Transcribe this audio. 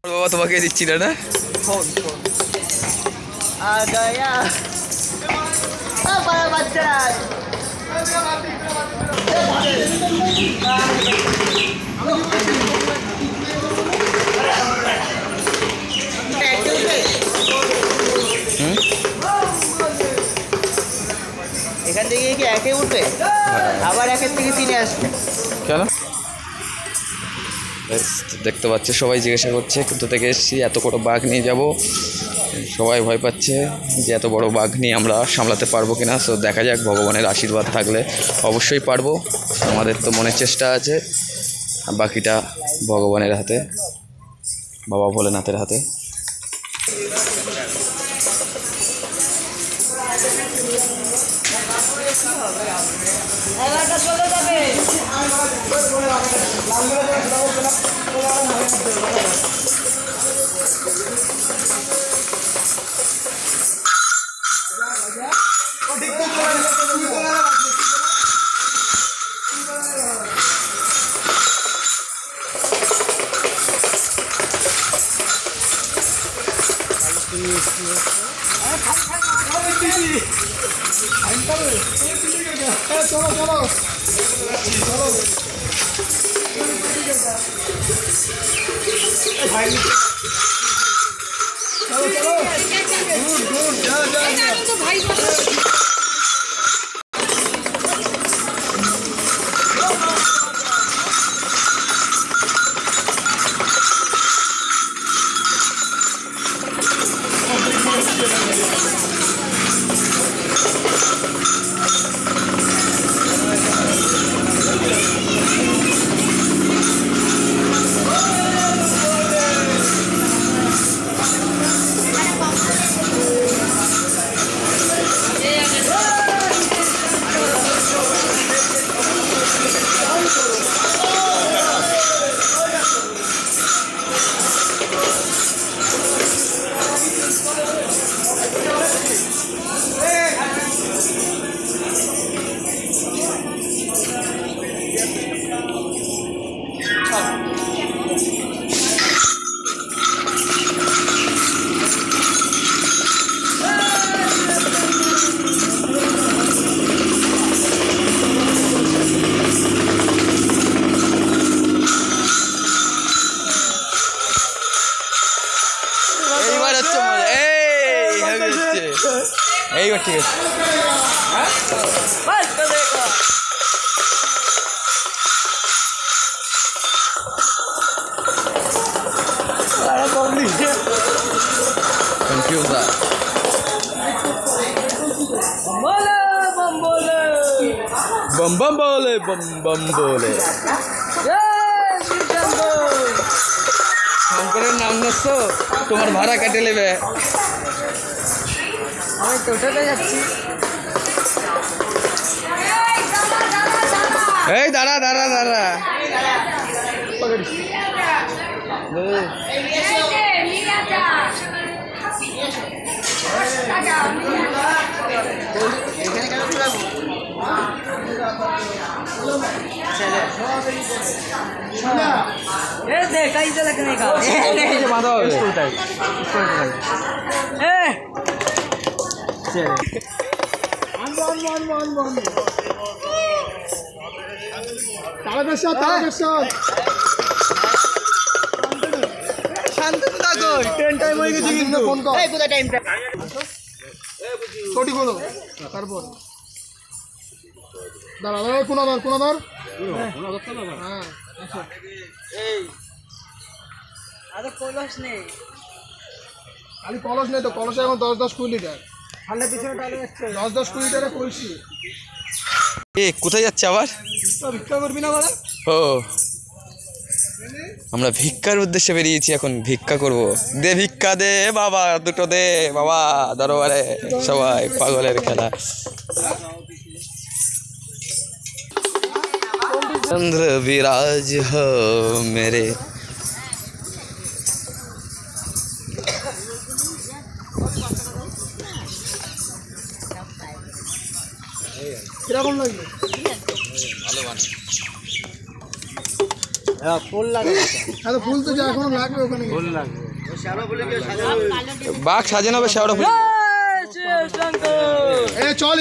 বাবা তোমাকে দিচ্ছি না ফোন आ गया बड़ा बच्चा এখান থেকে কি একে উঠবে আবার একের থেকে তিনে আসবে কেন দেখতে পাচ্ছে সবাই জিজ্ঞাসা করছে কোথা থেকে এসেছি এত বড় বাঘ নিয়ে যাব সবাই ভয় পাচ্ছে যে এত বড় বাঘ নিয়ে আমরা সামলাতে পারবো কিনা সো দেখা যাক ভগবানের আশীর্বাদ থাকলে অবশ্যই পারবো আমাদের তো মনের চেষ্টা আছে বাকিটা ভগবানের হাতে বাবা ভোলেনাথের হাতে এইবার ঠিক আছে কনফিউজার बम बम बोले बम बम बोले শঙ্করের নাম নিচ্ছ তোমার ভাড়া কেটে নেবে আমি টোটোতে যাচ্ছি এই দাঁড়া দাঁড়া দাঁড়া শান্ত থাকো ট্রেন টাইম হয়ে গেছে কিন্তু ফোন কর এই কোথায় টাইমটা ছোটি বলো তারপর দাঁড়া দাঁড়া কোন ধর হ্যাঁ এই আরে কলস নেই খালি কলস নেই তো কলসে এখন 10-20 লিটার ঠান্ডা পিছনে টালে যাচ্ছে 10-20 লিটারে কলসি এ কোথায় যাচ্ছে আবার ভিক্ষা করবি না বড়া ও আমরা ভিক্ষার উদ্দেশ্যে বেরিয়েছি এখন ভিক্ষা করব দে ভিক্ষা দে বাবা দুটো দে বাবা দরবারে সবাই পাগলের খেলা चंद्र विराज हो मेरे কিরকম লাগলো ভালো বানাই ফুল লাগে ফুল তো যা এখনো লাগবে ওখানে ফুল লাগবে বাঘ সাজানো হবে শেওড়া ফুল চল